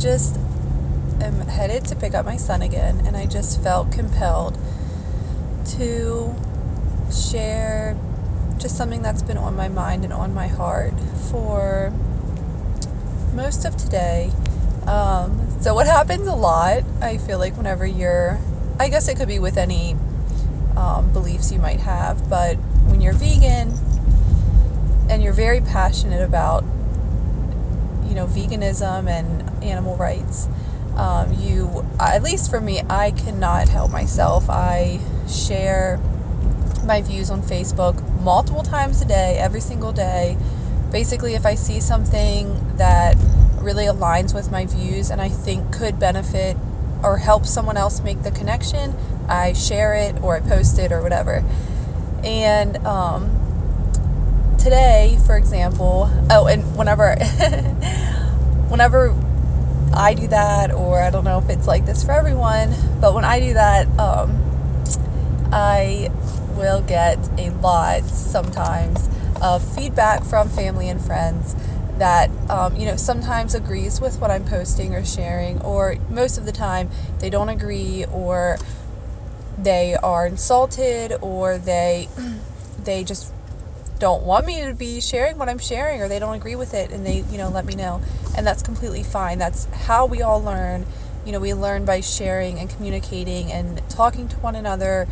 just am headed to pick up my son again, and I just felt compelled to share just something that's been on my mind and on my heart for most of today. So what happens a lot, I feel like, whenever I guess it could be with any beliefs you might have, but when you're vegan and you're very passionate about, veganism and animal rights, at least for me, I cannot help myself. I share my views on Facebook multiple times a day, every single day. Basically, if I see something that really aligns with my views and I think could benefit or help someone else make the connection, I share it or I post it or whatever. And today, for example, and whenever I do that, or I don't know if it's like this for everyone, but when I do that, I will get a lot sometimes of feedback from family and friends that sometimes agrees with what I'm posting or sharing, or most of the time they don't agree, or they are insulted, or they just don't want me to be sharing what I'm sharing, or they don't agree with it, and they let me know, and that's completely fine. That's how we all learn. We learn by sharing and communicating and talking to one another,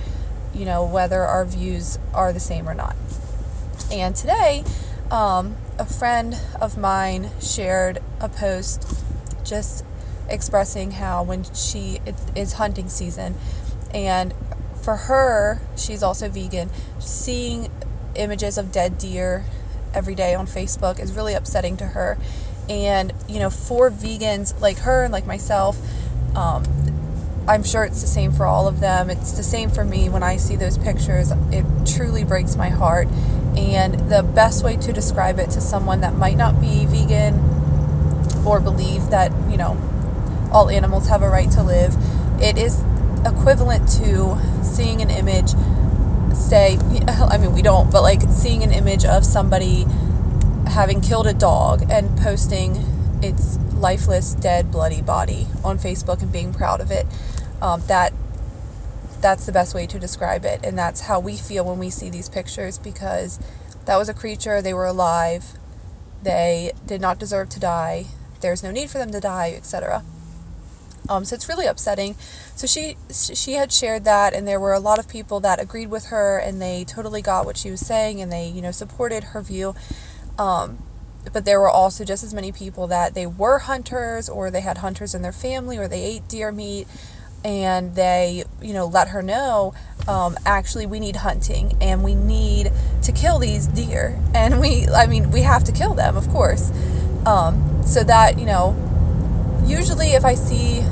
whether our views are the same or not. And today, a friend of mine shared a post just expressing how when it is hunting season, and for her, she's also vegan, seeing images of dead deer every day on Facebook is really upsetting to her. And for vegans like her and like myself, I'm sure it's the same for all of them. It's the same for me. When I see those pictures, it truly breaks my heart. And the best way to describe it to someone that might not be vegan or believe that all animals have a right to live, it is equivalent to seeing an image, we don't, but like seeing an image of somebody having killed a dog and posting its lifeless, dead, bloody body on Facebook and being proud of it. That's the best way to describe it, and that's how we feel when we see these pictures, because that was a creature, they were alive, they did not deserve to die, there's no need for them to die, etc. So it's really upsetting. So she had shared that, and there were a lot of people that agreed with her, and they totally got what she was saying, and they supported her view. But there were also just as many people that they were hunters, or they had hunters in their family, or they ate deer meat, and they let her know, actually we need hunting, and we need to kill these deer, and we have to kill them, of course. So that usually if I see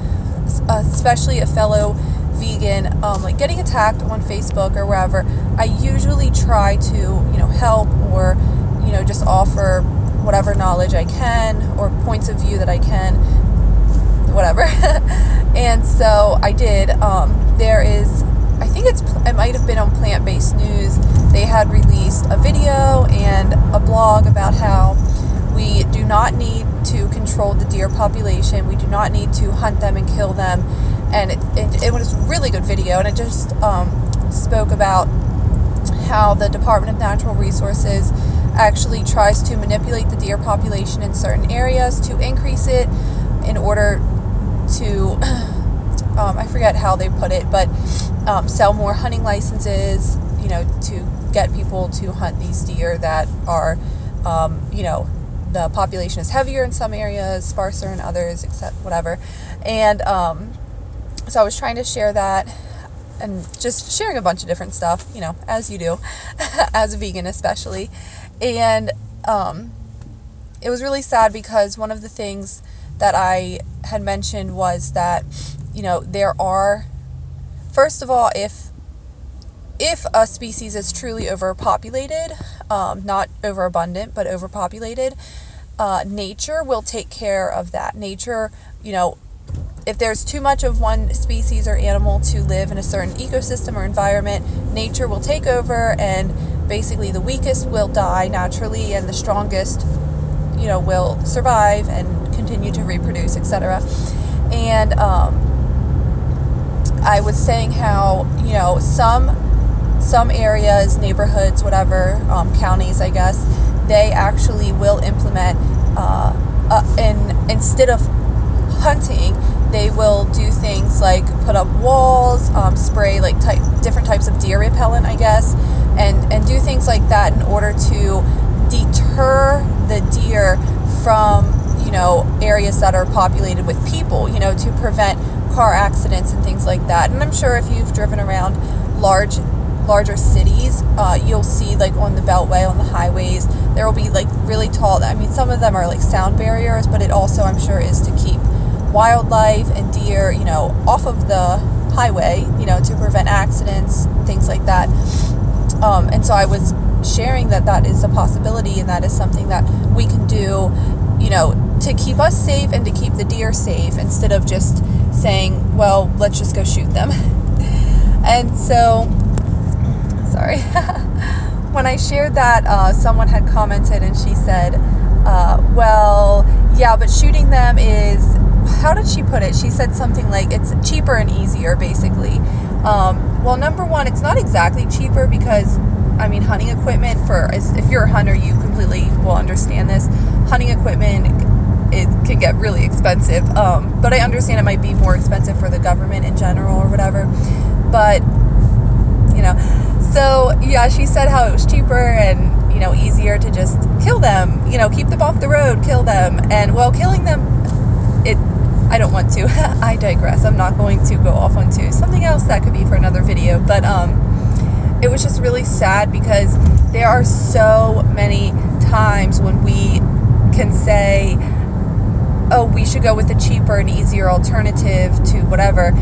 especially a fellow vegan like getting attacked on Facebook or wherever, I usually try to help, or just offer whatever knowledge I can, or points of view that I can, whatever. And so I did. There is, I think it might have been on Plant-Based News, they had released a video and a blog about how we do not need to control the deer population. We do not need to hunt them and kill them. And it was a really good video, and it just spoke about how the Department of Natural Resources actually tries to manipulate the deer population in certain areas to increase it in order to, I forget how they put it, but sell more hunting licenses, to get people to hunt these deer that are, the population is heavier in some areas, sparser in others, except whatever. And so I was trying to share that, and just sharing a bunch of different stuff, as you do, as a vegan especially. And it was really sad, because one of the things that I had mentioned was that, there are, first of all, if a species is truly overpopulated, not overabundant, but overpopulated, nature will take care of that. Nature, if there's too much of one species or animal to live in a certain ecosystem or environment, nature will take over, and basically the weakest will die naturally, and the strongest, will survive and continue to reproduce, etc. And I was saying how, some areas, neighborhoods, whatever, counties, I guess, they actually will implement, instead of hunting, they will do things like put up walls, spray like different types of deer repellent, I guess, and do things like that in order to deter the deer from, areas that are populated with people, to prevent car accidents and things like that. And I'm sure if you've driven around larger cities, you'll see like on the beltway, on the highways, there will be like really tall, some of them are like sound barriers, but it also, I'm sure, is to keep wildlife and deer, off of the highway, to prevent accidents, things like that. And so I was sharing that is a possibility, and that is something that we can do, to keep us safe and to keep the deer safe, instead of just saying, well, let's just go shoot them. And so, sorry, when I shared that, someone had commented and she said, well, yeah, but shooting them is, how did she put it? She said something like, it's cheaper and easier, basically. Well, number one, it's not exactly cheaper, because hunting equipment, if you're a hunter, you completely will understand this. Hunting equipment, it can get really expensive. But I understand it might be more expensive for the government in general or whatever. But, so yeah, she said how it was cheaper and, easier to just kill them, keep them off the road, kill them. And, well, killing them, I don't want to. I digress. I'm not going to go off onto something else that could be for another video. But, it was just really sad, because there are so many times when we can say, oh, we should go with a cheaper and easier alternative to whatever,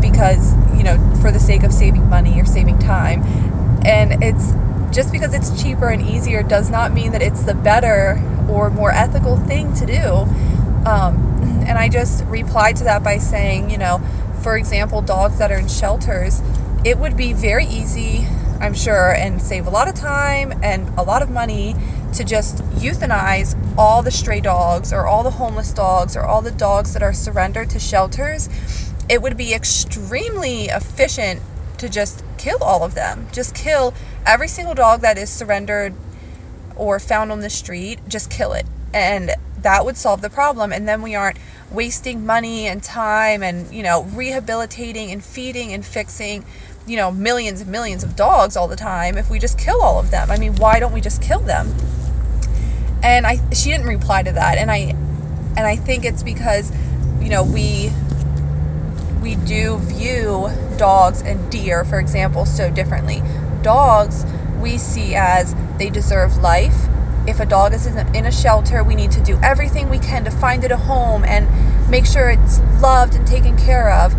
because, for the sake of saving money or saving time. And it's just because it's cheaper and easier does not mean that it's the better or more ethical thing to do. And I just replied to that by saying, for example, dogs that are in shelters, it would be very easy, I'm sure, and save a lot of time and a lot of money to just euthanize all the stray dogs or all the homeless dogs or all the dogs that are surrendered to shelters. It would be extremely efficient to just kill all of them. Just kill every single dog that is surrendered or found on the street. Just kill it. And that would solve the problem. And then we aren't wasting money and time and, rehabilitating and feeding and fixing, millions and millions of dogs all the time if we just kill all of them. Why don't we just kill them? And she didn't reply to that. And I think it's because, we do view dogs and deer, for example, so differently. Dogs we see as they deserve life. If a dog is in a shelter, we need to do everything we can to find it a home and make sure it's loved and taken care of.